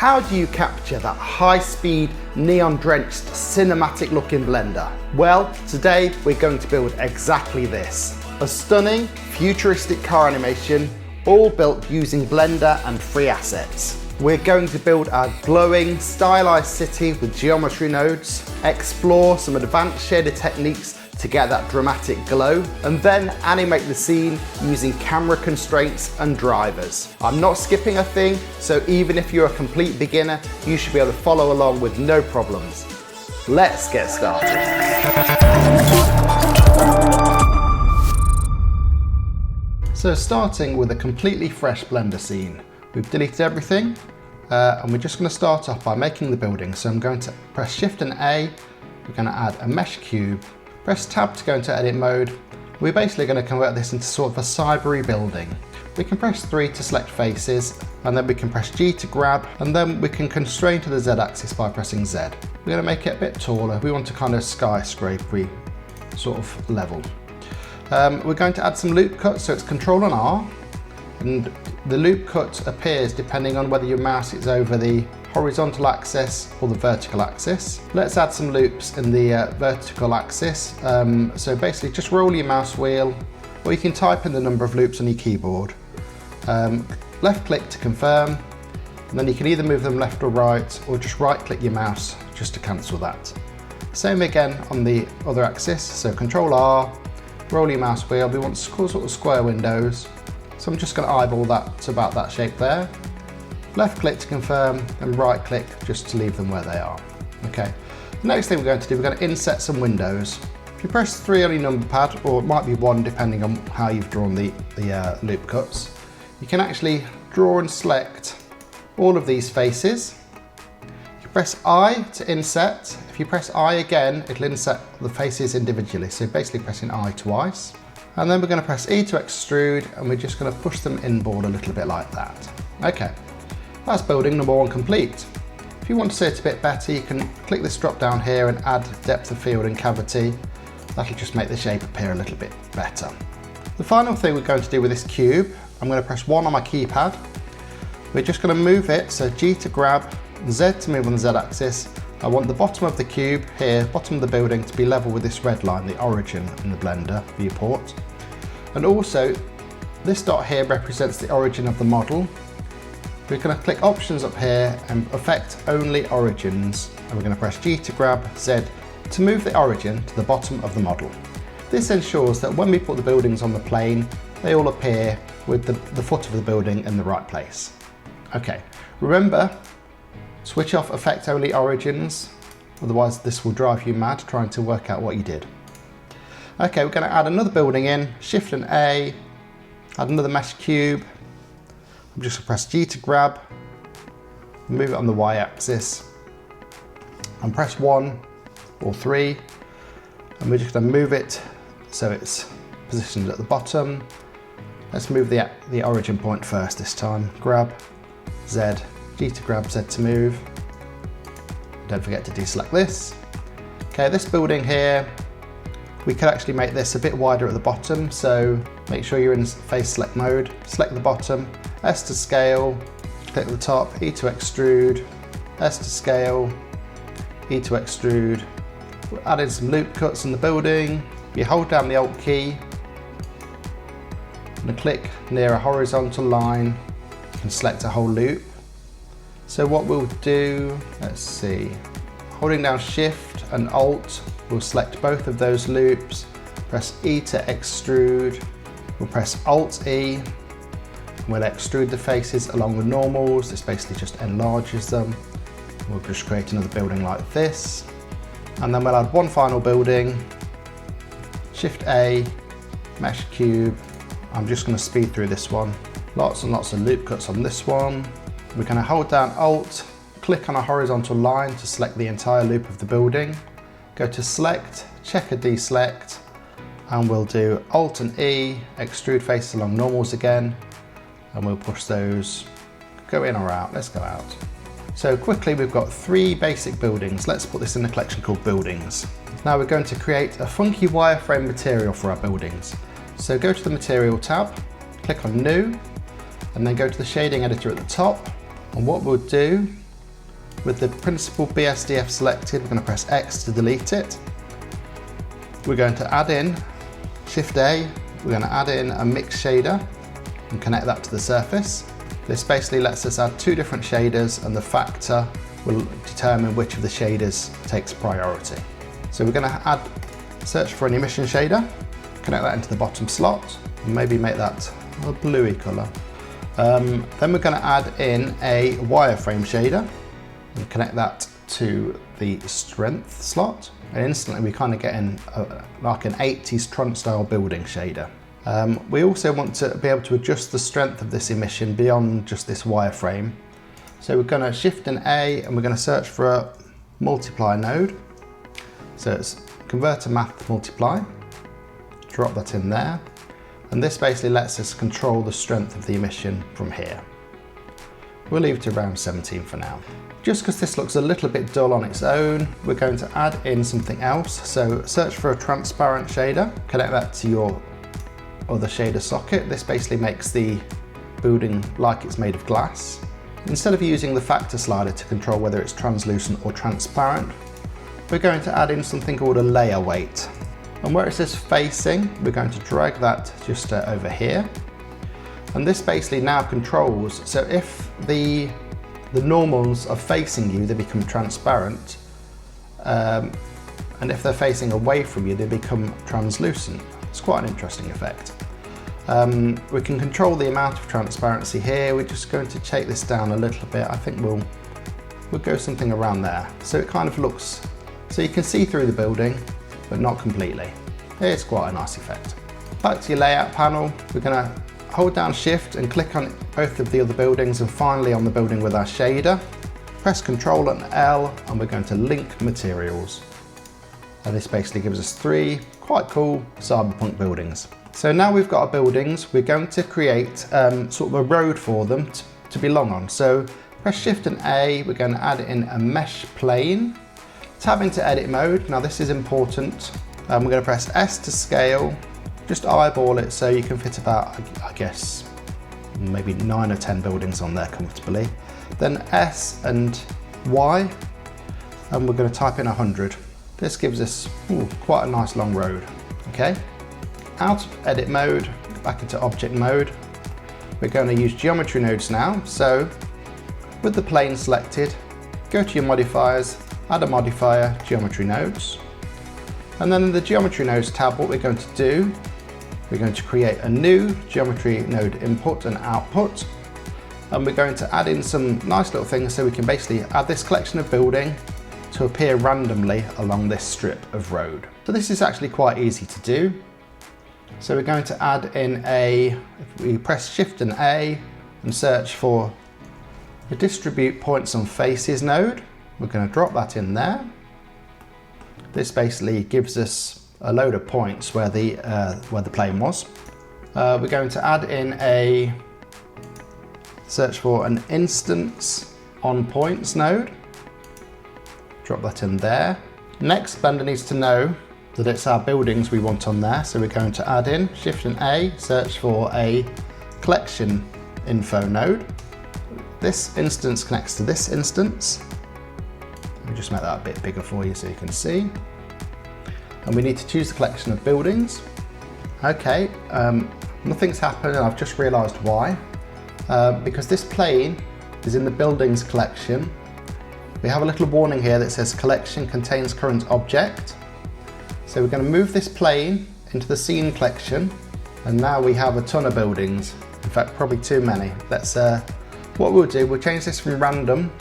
How do you capture that high-speed, neon-drenched, cinematic-looking Blender? Well, today we're going to build exactly this. A stunning, futuristic car animation, all built using Blender and free assets. We're going to build our glowing, stylized city with geometry nodes, explore some advanced shader techniques to get that dramatic glow, and then animate the scene using camera constraints and drivers. I'm not skipping a thing, so even if you're a complete beginner, you should be able to follow along with no problems. Let's get started. So starting with a completely fresh Blender scene. We've deleted everything, and we're just going to start off by making the building. So I'm going to press Shift and A, we're going to add a mesh cube, press Tab to go into edit mode. We're basically going to convert this into sort of a cybery building. We can press 3 to select faces, and then we can press G to grab, and then we can constrain to the Z axis by pressing Z. We're going to make it a bit taller. We want a kind of skyscrapery sort of level. We're going to add some loop cuts, so it's Control and R, and the loop cut appears depending on whether your mouse is over the horizontal axis or the vertical axis. Let's add some loops in the vertical axis. So basically just roll your mouse wheel, or you can type in the number of loops on your keyboard. Left click to confirm, and then you can either move them left or right, or just right click your mouse just to cancel that. Same again on the other axis, so Control R, roll your mouse wheel. We want sort of square windows, so I'm just going to eyeball that to about that shape there. Left click to confirm, and right click just to leave them where they are. Okay. The next thing we're going to do, we're going to inset some windows. If you press 3 on your number pad, or it might be 1 depending on how you've drawn the loop cuts, you can actually draw and select all of these faces. You press I to inset. If you press I again, it'll inset the faces individually. So basically pressing I twice. And then we're going to press E to extrude, and we're just going to push them inboard a little bit like that. Okay. That's building number 1 complete. If you want to see it a bit better, you can click this drop down here and add depth of field and cavity. That'll just make the shape appear a little bit better. The final thing we're going to do with this cube, I'm going to press 1 on my keypad. We're just going to move it, so G to grab, Z to move on the Z axis. I want the bottom of the cube here, bottom of the building, to be level with this red line, the origin in the Blender viewport. And also, this dot here represents the origin of the model. We're going to click options up here and affect only origins, and we're going to press G to grab, Z to move the origin to the bottom of the model. This ensures that when we put the buildings on the plane, they all appear with the foot of the building in the right place. Okay, remember, switch off affect only origins, otherwise this will drive you mad trying to work out what you did. Okay, we're going to add another building in, Shift and A, add another mesh cube. I'm just going to press G to grab, move it on the Y axis, and press 1 or 3, and we're just going to move it so it's positioned at the bottom. Let's move the origin point first this time. Grab, Z, G to grab, Z to move. Don't forget to deselect this. Okay, this building here, we could actually make this a bit wider at the bottom, so make sure you're in face select mode, select the bottom, S to scale, click the top, E to extrude, S to scale, E to extrude. We'll add in some loop cuts in the building. You hold down the Alt key and click near a horizontal line and select a whole loop. So what we'll do, let's see, holding down Shift and Alt, we'll select both of those loops, press E to extrude, we'll press Alt E, we'll extrude the faces along the normals. This basically just enlarges them. We'll just create another building like this, and then we'll add one final building, Shift A, mesh cube. I'm just going to speed through this one. Lots and lots of loop cuts on this one. We're going to hold down Alt, click on a horizontal line to select the entire loop of the building. Go to select, check a deselect, and we'll do Alt and E, extrude faces along normals again, and we'll push those, go in or out. Let's go out. So quickly, we've got 3 basic buildings. Let's put this in a collection called buildings. Now we're going to create a funky wireframe material for our buildings. So go to the material tab, click on new, and then go to the shading editor at the top. And what we'll do with the principal BSDF selected, we're going to press X to delete it. We're going to add in Shift A, we're going to add in a mix shader and connect that to the surface. This basically lets us add two different shaders and the factor will determine which of the shaders takes priority. So we're going to search for an emission shader, connect that into the bottom slot, and maybe make that a bluey colour. Then we're going to add in a wireframe shader and connect that to the strength slot. And instantly we kind of get in like an 80s Tron style building shader. We also want to be able to adjust the strength of this emission beyond just this wireframe. So we're going to Shift and A and we're going to search for a multiply node. So it's convert to math multiply, drop that in there. And this basically lets us control the strength of the emission from here. We'll leave it around 17 for now. Just because this looks a little bit dull on its own, we're going to add in something else. So search for a transparent shader, connect that to your other shader socket. This basically makes the building like it's made of glass. Instead of using the factor slider to control whether it's translucent or transparent, we're going to add in something called a layer weight. And where it says facing, we're going to drag that just over here. And this basically now controls, so if the normals are facing you, they become transparent. And if they're facing away from you, they become translucent. It's quite an interesting effect. We can control the amount of transparency here. We're just going to take this down a little bit. I think we'll go something around there. So it kind of looks, so you can see through the building, but not completely. It's quite a nice effect. Back to your layout panel, we're going to hold down Shift and click on both of the other buildings and finally on the building with our shader. Press Ctrl and L and we're going to link materials. And this basically gives us three quite cool cyberpunk buildings. So now we've got our buildings, we're going to create sort of a road for them to belong on. So press Shift and A, we're going to add in a mesh plane. Tab into edit mode. Now this is important. We're going to press S to scale. Just eyeball it so you can fit about, I guess, maybe 9 or 10 buildings on there comfortably. Then S and Y, and we're going to type in 100. This gives us quite a nice long road. Okay. Out of edit mode, back into object mode. We're going to use geometry nodes now. So with the plane selected, go to your modifiers, add a modifier, geometry nodes. And then in the geometry nodes tab, what we're going to do, we're going to create a new geometry node input and output. And we're going to add in some nice little things so we can basically add this collection of building to appear randomly along this strip of road. So this is actually quite easy to do. So we're going to add in if we press Shift and A and search for the distribute points on faces node. We're going to drop that in there. This basically gives us a load of points where the plane was. We're going to add in a search for an instance on points node. Drop that in there. Next, Blender needs to know that it's our buildings we want on there. So we're going to add in Shift and A, search for a collection info node. This instance connects to this instance. Let me just make that a bit bigger for you so you can see. And we need to choose the collection of buildings. Okay, nothing's happened and I've just realized why. Because this plane is in the buildings collection. We have a little warning here that says collection contains current object. So we're going to move this plane into the scene collection. And now we have a ton of buildings. In fact, probably too many. What we'll do, we'll change this from random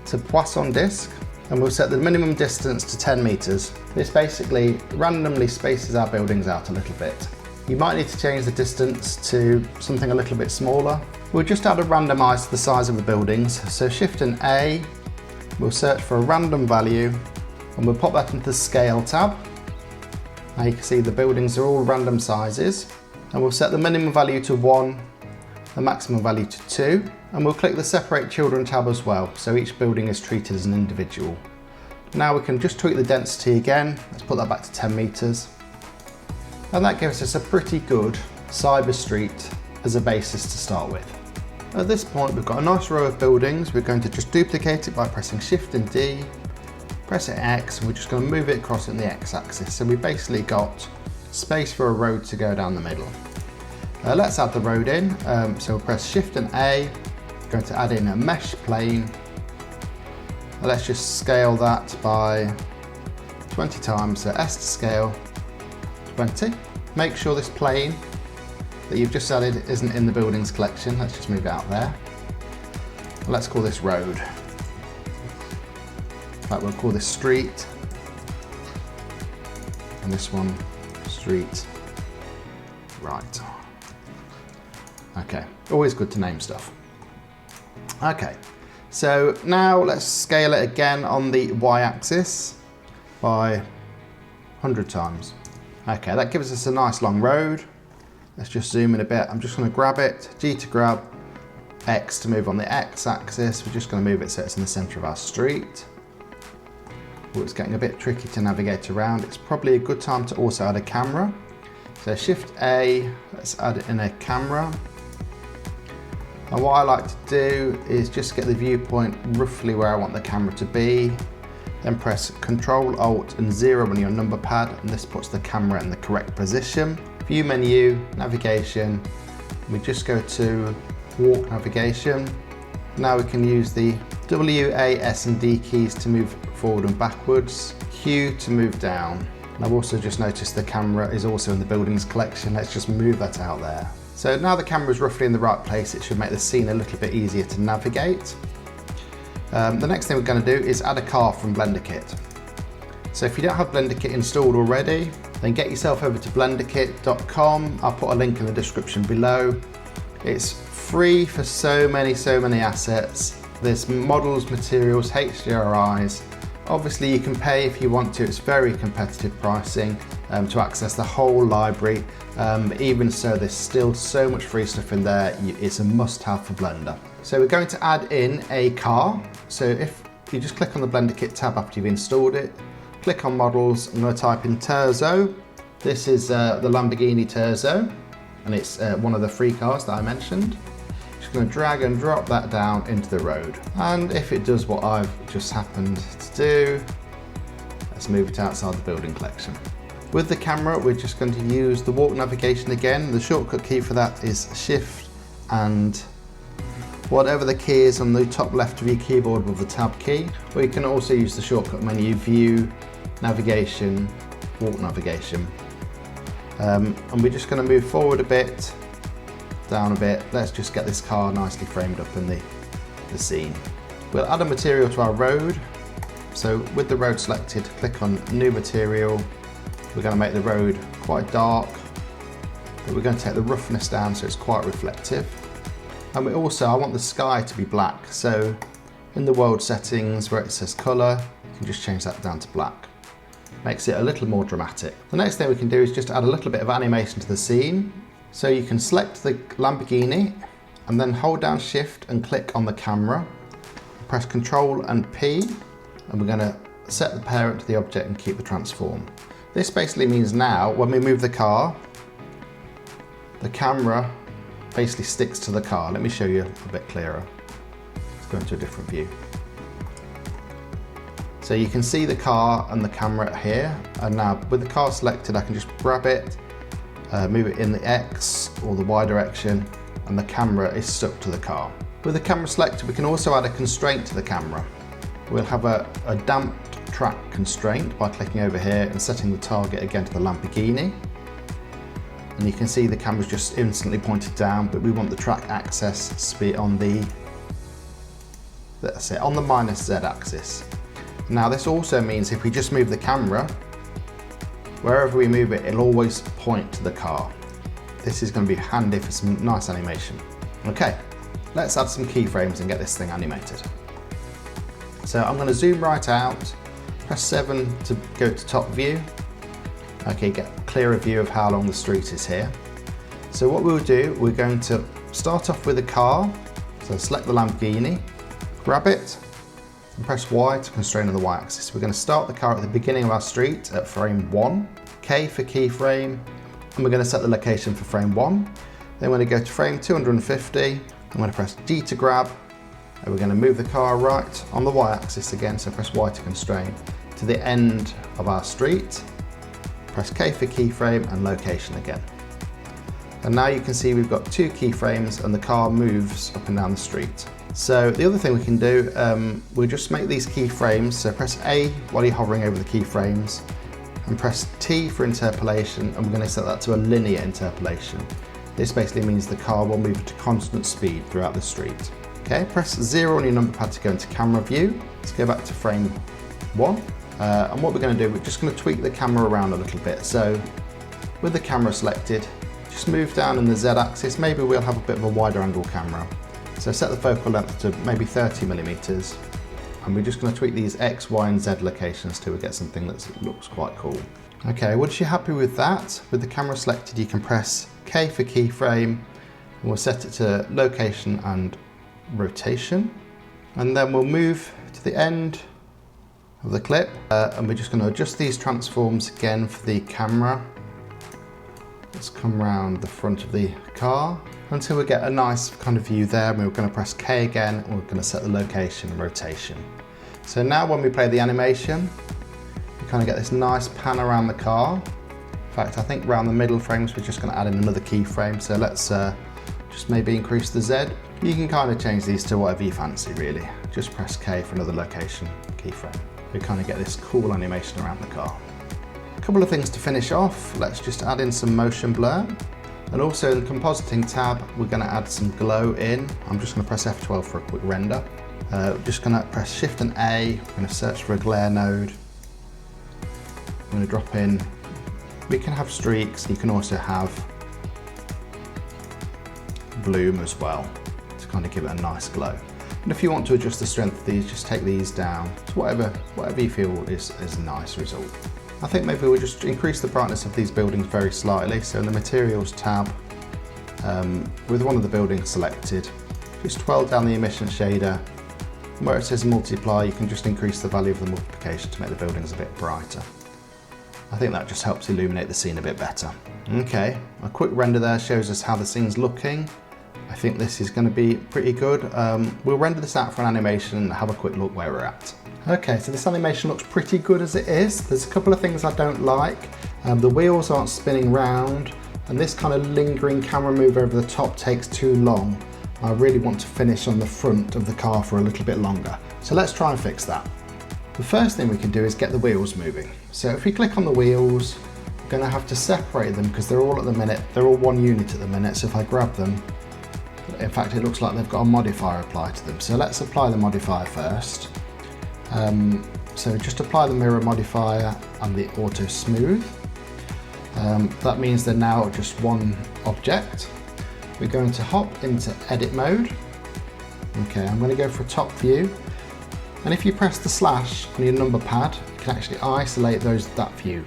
to Poisson disk. And we'll set the minimum distance to 10 meters. This basically randomly spaces our buildings out a little bit. You might need to change the distance to something a little bit smaller. We'll just add a randomize to the size of the buildings. So Shift and A, we'll search for a random value and we'll pop that into the scale tab. Now you can see the buildings are all random sizes and we'll set the minimum value to 1, the maximum value to 2. And we'll click the Separate Children tab as well, so each building is treated as an individual. Now we can just tweak the density again. Let's put that back to 10 meters. And that gives us a pretty good cyber street as a basis to start with. At this point, we've got a nice row of buildings. We're going to just duplicate it by pressing Shift and D, press it X, and we're just going to move it across in the X axis. So we've basically got space for a road to go down the middle. Let's add the road in. So we'll press Shift and A, we're going to add in a mesh plane. Let's just scale that by 20 times, so S to scale 20. Make sure this plane that you've just added isn't in the buildings collection. Let's just move it out there. Let's call this road. In fact, we'll call this street. And this one, street. Right. Okay, always good to name stuff. Okay, so now let's scale it again on the Y-axis by 100 times. Okay, that gives us a nice long road. Let's just zoom in a bit. I'm just going to grab it, G to grab, X to move on the X axis. We're just going to move it so it's in the center of our street. Oh, it's getting a bit tricky to navigate around. It's probably a good time to also add a camera. So Shift A, let's add in a camera. And what I like to do is just get the viewpoint roughly where I want the camera to be. Then press Control, Alt and 0 on your number pad, and this puts the camera in the correct position. View menu, navigation, we just go to walk navigation. Now we can use the W, A, S and D keys to move forward and backwards, Q to move down. And I've also just noticed the camera is also in the buildings collection. Let's just move that out there. So now the camera is roughly in the right place, it should make the scene a little bit easier to navigate. The next thing we're going to do is add a car from Blender Kit. So if you don't have Blender Kit installed already, then get yourself over to blenderkit.com. I'll put a link in the description below. It's free for so many assets. There's models, materials, HDRIs. Obviously you can pay if you want to. It's very competitive pricing to access the whole library. Even so, there's still so much free stuff in there. It's a must-have for Blender. So we're going to add in a car. So if you just click on the Blender Kit tab after you've installed it, click on models, I'm going to type in Terzo. This is the Lamborghini Terzo, and it's one of the free cars that I mentioned. Just going to drag and drop that down into the road. And if it does what I've just happened to do, let's move it outside the building collection. With the camera, we're just going to use the walk navigation again. The shortcut key for that is Shift and whatever the key is on the top left of your keyboard with the tab key. Or you can also use the shortcut menu, View, Navigation, Walk Navigation. And we're just going to move forward a bit, down a bit. Let's just get this car nicely framed up in the scene. We'll add a material to our road. So with the road selected, click on New Material. We're going to make the road quite dark, but we're going to take the roughness down so it's quite reflective. And I want the sky to be black. So in the world settings where it says color, you can just change that down to black. Makes it a little more dramatic. The next thing we can do is just add a little bit of animation to the scene. So you can select the Lamborghini and then hold down Shift and click on the camera. Press Control and P, and we're going to set the parent to the object and keep the transform. This basically means now when we move the car, the camera basically sticks to the car. Let me show you a bit clearer. Let's go into a different view. So you can see the car and the camera here, and now with the car selected I can just grab it, move it in the X or the Y direction, and the camera is stuck to the car. With the camera selected we can also add a constraint to the camera. We'll have a damped track constraint by clicking over here and setting the target again to the Lamborghini. And you can see the camera's just instantly pointed down, but we want the track axis to be on the, that's it, on the -Z axis. Now this also means if we just move the camera, wherever we move it, it'll always point to the car. This is going to be handy for some nice animation. Okay, let's add some keyframes and get this thing animated. So I'm going to zoom right out, press 7 to go to top view. Okay, get a clearer view of how long the street is here. So what we'll do, we're going to start off with a car. So select the Lamborghini, grab it, and press Y to constrain on the Y axis. We're going to start the car at the beginning of our street at frame 1, K for keyframe, and we're going to set the location for frame 1. Then we're going to go to frame 250, I'm going to press G to grab, and we're going to move the car right on the Y-axis again, so press Y to constrain, to the end of our street. Press K for keyframe and location again. And now you can see we've got 2 keyframes and the car moves up and down the street. So the other thing we can do, we'll just make these keyframes, so press A while you're hovering over the keyframes, and press T for interpolation, and we're going to set that to a linear interpolation. This basically means the car will move at a constant speed throughout the street. Okay, press 0 on your number pad to go into camera view. Let's go back to frame 1. And what we're going to do, we're just going to tweak the camera around a little bit. So with the camera selected, just move down in the Z axis. Maybe we'll have a bit of a wider angle camera. So set the focal length to maybe 30mm. And we're just going to tweak these X, Y and Z locations till we get something that looks quite cool. Okay, once you're happy with that, with the camera selected, you can press K for keyframe, and we'll set it to location and rotation. And then we'll move to the end of the clip, and we're just going to adjust these transforms again for the camera. Let's come around the front of the car until we get a nice kind of view there. We're going to press K again, and we're going to set the location and rotation. So now when we play the animation, we kind of get this nice pan around the car. In fact, I think around the middle frames, we're just going to add in another keyframe. So let's just maybe increase the Z. You can kind of change these to whatever you fancy, really. Just press K for another location keyframe. We kind of get this cool animation around the car. A couple of things to finish off. Let's just add in some motion blur. And also in the compositing tab, we're going to add some glow in. I'm just going to press F12 for a quick render. Just going to press Shift and A. We're going to search for a glare node. I'm going to drop in. We can have streaks. You can also have bloom as well to kind of give it a nice glow. And if you want to adjust the strength of these, just take these down to whatever you feel is a nice result. I think maybe we'll just increase the brightness of these buildings very slightly. So in the materials tab, with one of the buildings selected, just twirl down the emission shader. And where it says multiply, you can just increase the value of the multiplication to make the buildings a bit brighter. I think that just helps illuminate the scene a bit better. Okay, a quick render there shows us how the scene's looking. I think this is going to be pretty good. We'll render this out for an animation and have a quick look where we're at. Okay, so this animation looks pretty good as it is. There's a couple of things I don't like. The wheels aren't spinning round, and this kind of lingering camera move over the top takes too long. I really want to finish on the front of the car for a little bit longer. So let's try and fix that. The first thing we can do is get the wheels moving. So if we click on the wheels, we're going to have to separate them because they're all one unit at the minute. So if I grab them, in fact it looks like they've got a modifier applied to them. So let's apply the modifier first. So just apply the mirror modifier and the auto smooth. That means they're now just one object. We're going to hop into edit mode. Okay, I'm going to go for a top view. And if you press the slash on your number pad, you can actually isolate that view.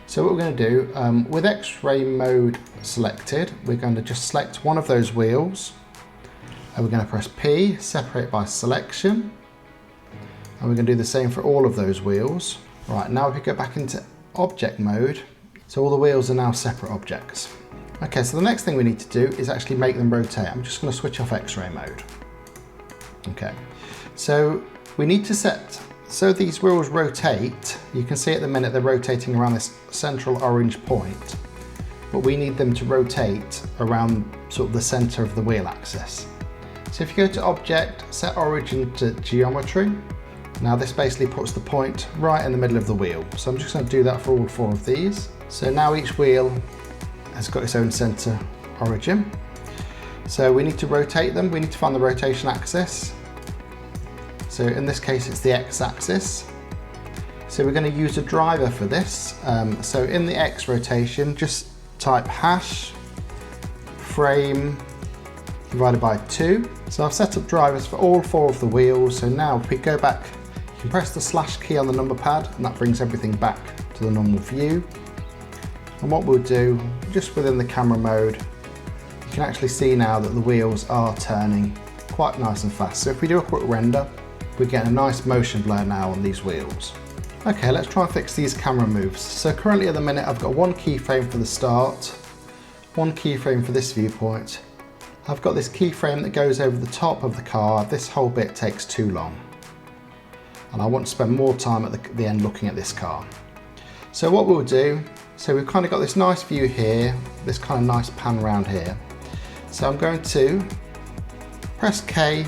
So what we're going to do, with X-ray mode selected, we're going to just select one of those wheels. And we're going to press P, separate by selection. And we're going to do the same for all of those wheels. Right, now if we go back into object mode, so all the wheels are now separate objects. Okay, so the next thing we need to do is actually make them rotate. I'm just going to switch off X-ray mode. Okay, so we need to set, so these wheels rotate. You can see at the minute they're rotating around this central orange point, but we need them to rotate around sort of the center of the wheel axis. So if you go to object, set origin to geometry. Now this basically puts the point right in the middle of the wheel. So I'm just going to do that for all 4 of these. So now each wheel has got its own center origin. So we need to rotate them. We need to find the rotation axis. So in this case, it's the X axis. So we're going to use a driver for this. So in the X rotation, just type hash frame divided by 2. So I've set up drivers for all 4 of the wheels. So now if we go back, you can press the slash key on the number pad and that brings everything back to the normal view. And what we'll do, just within the camera mode, you can actually see now that the wheels are turning quite nice and fast. So if we do a quick render, we're getting a nice motion blur now on these wheels. Okay, let's try and fix these camera moves. So currently at the minute, I've got 1 keyframe for the start, 1 keyframe for this viewpoint, I've got this keyframe that goes over the top of the car. This whole bit takes too long. And I want to spend more time at the end looking at this car. So what we'll do, so we've kind of got this nice view here, this kind of nice pan round here. So I'm going to press K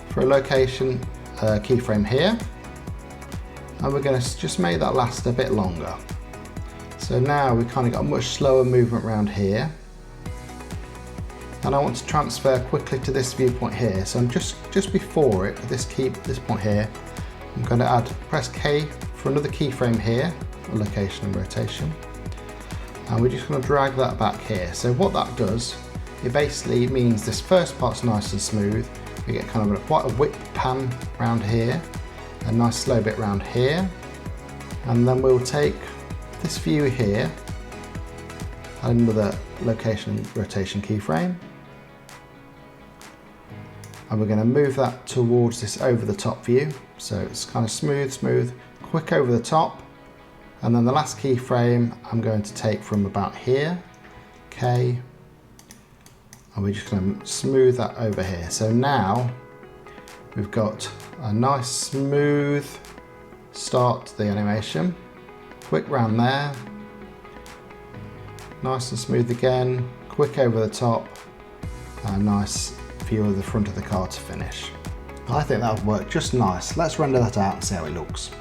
for a location keyframe here. And we're going to just make that last a bit longer. So now we've kind of got a much slower movement around here. And I want to transfer quickly to this viewpoint here. So I'm just before it, this point here, I'm going to press K for another keyframe here, location and rotation. And we're just going to drag that back here. So what that does, it basically means this first part's nice and smooth. We get kind of quite a whip pan around here, a nice slow bit around here. And then we'll take this view here, add another location and rotation keyframe. And we're going to move that towards this over the top view. So it's kind of smooth, quick over the top. And then the last keyframe I'm going to take from about here, K, and we're just going to smooth that over here. So now we've got a nice smooth start to the animation. Quick round there, nice and smooth again, quick over the top, and a nice view of the front of the car to finish. I think that would work just nice. Let's render that out and see how it looks.